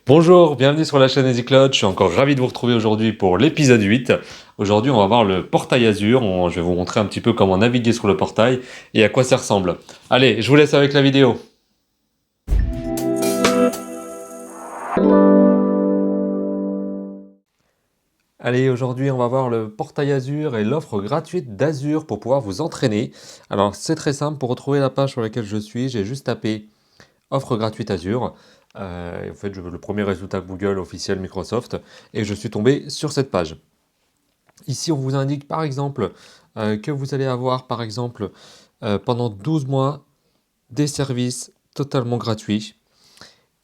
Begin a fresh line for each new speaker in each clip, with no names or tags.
Bonjour, bienvenue sur la chaîne EasyCloud. Je suis encore ravi de vous retrouver aujourd'hui pour l'épisode 8. Aujourd'hui, on va voir le portail Azure. Je vais vous montrer un petit peu comment naviguer sur le portail et à quoi ça ressemble. Allez, je vous laisse avec la vidéo. Allez, aujourd'hui, on va voir le portail Azure et l'offre gratuite d'Azure pour pouvoir vous entraîner. Alors, c'est très simple. Pour retrouver la page sur laquelle je suis, j'ai juste tapé offre gratuite Azure. Et en fait, je veux le premier résultat Google officiel Microsoft et je suis tombé sur cette page. Ici, on vous indique par exemple que vous allez avoir par exemple pendant 12 mois des services totalement gratuits.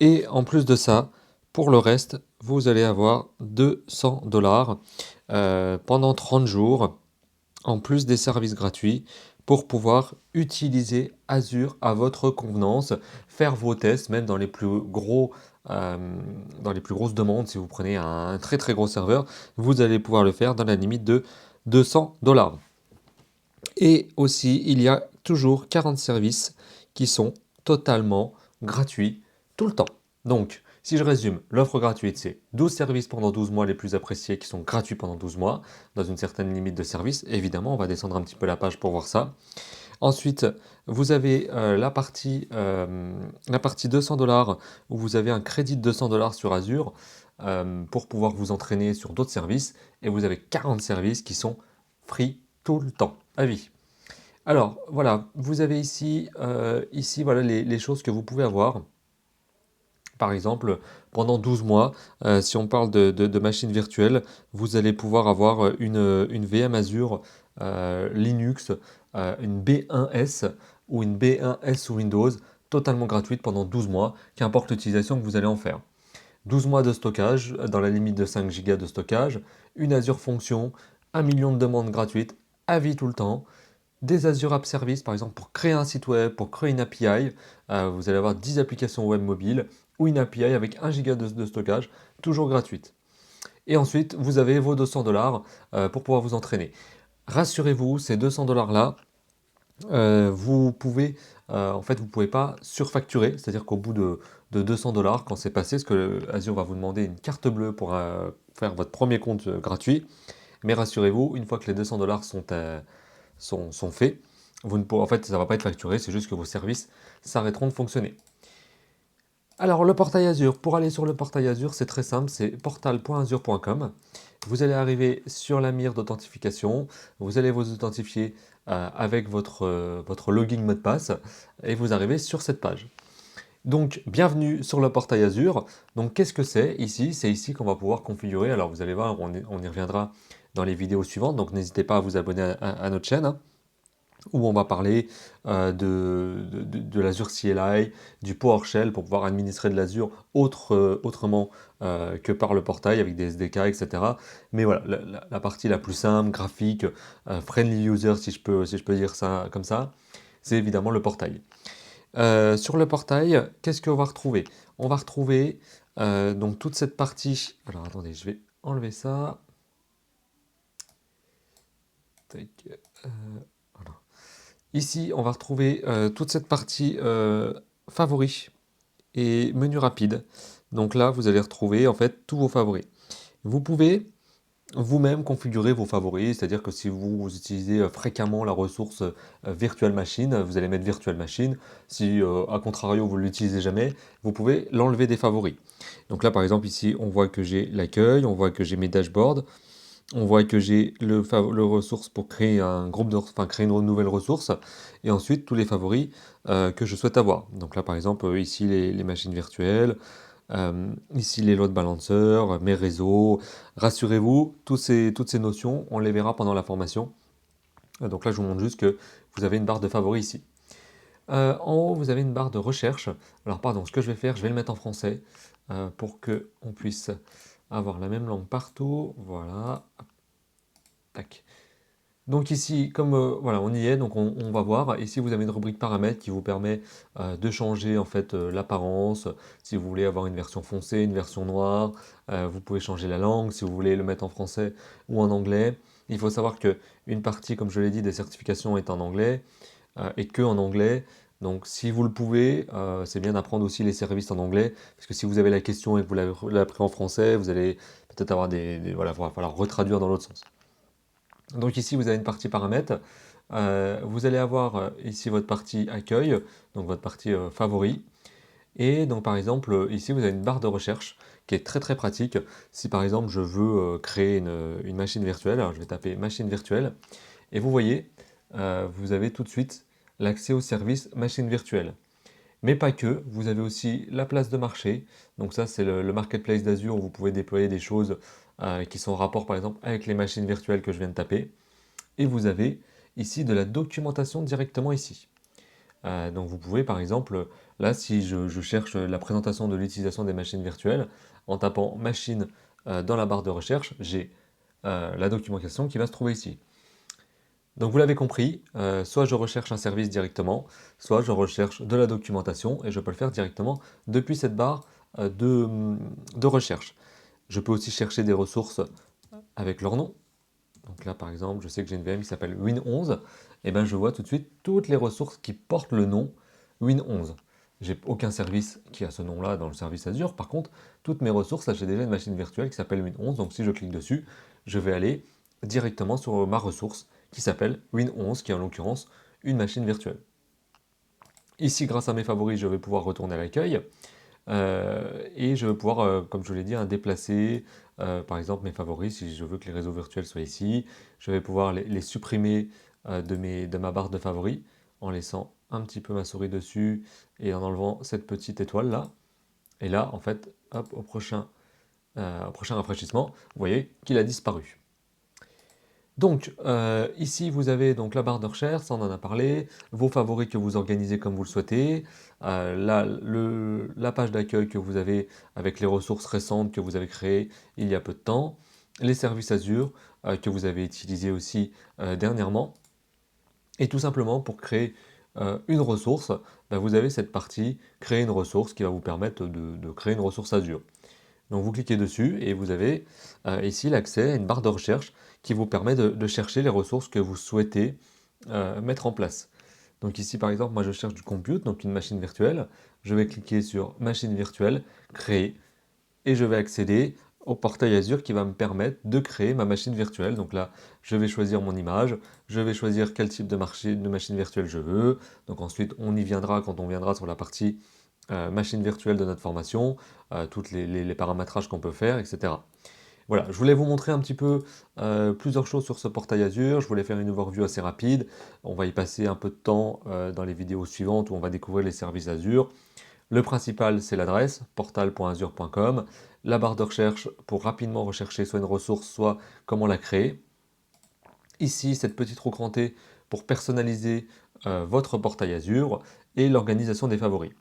Et en plus de ça, pour le reste, vous allez avoir 200 $ pendant 30 jours, en plus des services gratuits, pour pouvoir utiliser Azure à votre convenance, faire vos tests, même dans les plus gros, dans les plus grosses demandes. Si vous prenez un très très gros serveur, vous allez pouvoir le faire dans la limite de 200 $. Et aussi, il y a toujours 40 services qui sont totalement gratuits tout le temps. Donc, si je résume, l'offre gratuite, c'est 12 services pendant 12 mois les plus appréciés qui sont gratuits pendant 12 mois, dans une certaine limite de services. Évidemment, on va descendre un petit peu la page pour voir ça. Ensuite, vous avez la partie 200 $ où vous avez un crédit de 200 $ sur Azure pour pouvoir vous entraîner sur d'autres services. Et vous avez 40 services qui sont free tout le temps, à vie. Alors, voilà, vous avez ici voilà, les choses que vous pouvez avoir. Par exemple, pendant 12 mois, si on parle de machines virtuelles, vous allez pouvoir avoir une VM Azure Linux, une B1S ou une B1S sous Windows, totalement gratuite pendant 12 mois, qu'importe l'utilisation que vous allez en faire. 12 mois de stockage, dans la limite de 5 Go de stockage, une Azure Fonction, 1 million de demandes gratuites, à vie tout le temps, des Azure App Service, par exemple, pour créer un site web, pour créer une API. Vous allez avoir 10 applications web mobiles ou une API avec 1 giga de stockage, toujours gratuite. Et ensuite, vous avez vos 200 $ pour pouvoir vous entraîner. Rassurez-vous, ces 200 $ là, vous pouvez, en fait, vous ne pouvez pas surfacturer, c'est-à-dire qu'au bout de 200 $ quand c'est passé, parce que Azure va vous demander une carte bleue pour faire votre premier compte gratuit. Mais rassurez-vous, une fois que les 200 $ sont faits, en fait, ça ne va pas être facturé, c'est juste que vos services s'arrêteront de fonctionner. Alors, le portail Azure, pour aller sur le portail Azure, c'est très simple, c'est portal.azure.com. Vous allez arriver sur la mire d'authentification, vous allez vous authentifier avec votre login mot de passe et vous arrivez sur cette page. Donc, bienvenue sur le portail Azure. Donc, qu'est-ce que c'est ici? C'est ici qu'on va pouvoir configurer. Alors, vous allez voir, on y reviendra dans les vidéos suivantes. Donc, n'hésitez pas à vous abonner à notre chaîne, hein, où on va parler de l'Azure CLI, du PowerShell pour pouvoir administrer de l'Azure autrement que par le portail avec des SDK, etc. Mais voilà, la partie la plus simple, graphique, friendly user, si je peux dire ça comme ça, c'est évidemment le portail. Sur le portail, qu'est-ce qu'on va retrouver? On va retrouver donc toute cette partie. Alors attendez, je vais enlever ça. Tac, voilà. Ici, on va retrouver toute cette partie favoris et menu rapide. Donc là, vous allez retrouver en fait tous vos favoris. Vous pouvez vous-même configurer vos favoris, c'est-à-dire que si vous utilisez fréquemment la ressource Virtual Machine, vous allez mettre Virtual Machine. Si à contrario vous ne l'utilisez jamais, vous pouvez l'enlever des favoris. Donc là par exemple ici on voit que j'ai l'accueil, on voit que j'ai mes dashboards, on voit que j'ai le ressource pour créer un groupe créer une nouvelle ressource, et ensuite tous les favoris que je souhaite avoir. Donc là par exemple ici les machines virtuelles, ici les load balancers, mes réseaux. Rassurez-vous, toutes ces notions, on les verra pendant la formation. Donc là je vous montre juste que vous avez une barre de favoris ici. En haut vous avez une barre de recherche. Alors pardon, ce que je vais faire, je vais le mettre en français pour que on puisse avoir la même langue partout. Voilà. Tac. Donc ici, comme voilà, on y est, donc on va voir. Ici, vous avez une rubrique paramètres qui vous permet de changer en fait l'apparence. Si vous voulez avoir une version foncée, une version noire, vous pouvez changer la langue si vous voulez le mettre en français ou en anglais. Il faut savoir que une partie, comme je l'ai dit, des certifications est en anglais et que en anglais. Donc si vous le pouvez, c'est bien d'apprendre aussi les services en anglais, parce que si vous avez la question et que vous l'avez appris en français, vous allez peut-être avoir voilà, il va falloir retraduire dans l'autre sens. Donc ici, vous avez une partie paramètres. Vous allez avoir ici votre partie accueil, donc votre partie favori. Et donc par exemple, ici, vous avez une barre de recherche qui est très très pratique. Si par exemple, je veux créer une machine virtuelle, alors je vais taper machine virtuelle. Et vous voyez, vous avez tout de suite l'accès au service machine virtuelle. Mais pas que, vous avez aussi la place de marché. Donc ça, c'est le marketplace d'Azure où vous pouvez déployer des choses qui sont en rapport par exemple avec les machines virtuelles que je viens de taper. Et vous avez ici de la documentation directement ici. Donc vous pouvez par exemple, là si je cherche la présentation de l'utilisation des machines virtuelles, en tapant machine dans la barre de recherche, j'ai la documentation qui va se trouver ici. Donc vous l'avez compris, soit je recherche un service directement, soit je recherche de la documentation et je peux le faire directement depuis cette barre de recherche. Je peux aussi chercher des ressources avec leur nom. Donc là par exemple, je sais que j'ai une VM qui s'appelle Win11, et bien je vois tout de suite toutes les ressources qui portent le nom Win11. J'ai aucun service qui a ce nom-là dans le service Azure, par contre, toutes mes ressources, là j'ai déjà une machine virtuelle qui s'appelle Win11, donc si je clique dessus, je vais aller directement sur ma ressource qui s'appelle Win11, qui est en l'occurrence une machine virtuelle. Ici, grâce à mes favoris, je vais pouvoir retourner à l'accueil, et je vais pouvoir, comme je vous l'ai dit, déplacer, par exemple, mes favoris, si je veux que les réseaux virtuels soient ici, je vais pouvoir les supprimer de ma barre de favoris, en laissant un petit peu ma souris dessus, et en enlevant cette petite étoile là. Et là, en fait, hop, au prochain rafraîchissement, vous voyez qu'il a disparu. Donc, ici, vous avez donc la barre de recherche, ça on en a parlé, vos favoris que vous organisez comme vous le souhaitez, là, la page d'accueil que vous avez avec les ressources récentes que vous avez créées il y a peu de temps, les services Azure que vous avez utilisés aussi dernièrement, et tout simplement pour créer une ressource, ben, vous avez cette partie créer une ressource qui va vous permettre de créer une ressource Azure. Donc vous cliquez dessus et vous avez ici l'accès à une barre de recherche qui vous permet de chercher les ressources que vous souhaitez mettre en place. Donc ici par exemple, moi je cherche du compute, donc une machine virtuelle. Je vais cliquer sur machine virtuelle, créer, et je vais accéder au portail Azure qui va me permettre de créer ma machine virtuelle. Donc là, je vais choisir mon image, je vais choisir quel type de machine virtuelle je veux. Donc ensuite, on y viendra quand on viendra sur la partie machine virtuelle de notre formation, tous les paramétrages qu'on peut faire, etc. Voilà, je voulais vous montrer un petit peu plusieurs choses sur ce portail Azure. Je voulais faire une overview assez rapide. On va y passer un peu de temps dans les vidéos suivantes où on va découvrir les services Azure. Le principal, c'est l'adresse, portal.azure.com. La barre de recherche pour rapidement rechercher soit une ressource, soit comment la créer. Ici, cette petite roue crantée pour personnaliser votre portail Azure et l'organisation des favoris.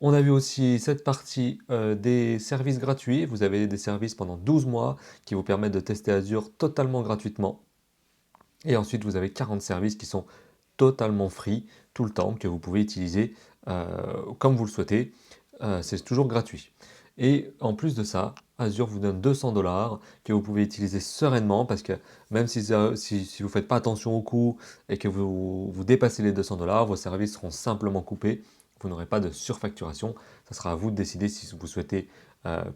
On a vu aussi cette partie des services gratuits. Vous avez des services pendant 12 mois qui vous permettent de tester Azure totalement gratuitement. Et ensuite, vous avez 40 services qui sont totalement free tout le temps, que vous pouvez utiliser comme vous le souhaitez. C'est toujours gratuit. Et en plus de ça, Azure vous donne 200 $ que vous pouvez utiliser sereinement parce que même si vous ne faites pas attention au coût et que vous dépassez les 200 $, vos services seront simplement coupés. Vous n'aurez pas de surfacturation. Ça sera à vous de décider si vous souhaitez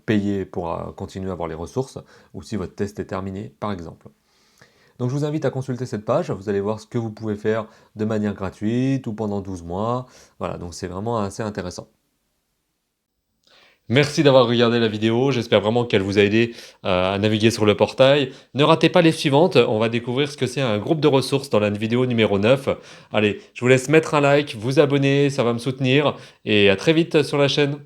payer pour continuer à avoir les ressources ou si votre test est terminé, par exemple. Donc je vous invite à consulter cette page, vous allez voir ce que vous pouvez faire de manière gratuite ou pendant 12 mois. Voilà, donc c'est vraiment assez intéressant. Merci d'avoir regardé la vidéo, j'espère vraiment qu'elle vous a aidé à naviguer sur le portail. Ne ratez pas les suivantes, on va découvrir ce que c'est un groupe de ressources dans la vidéo numéro 9. Allez, je vous laisse mettre un like, vous abonner, ça va me soutenir, et à très vite sur la chaîne.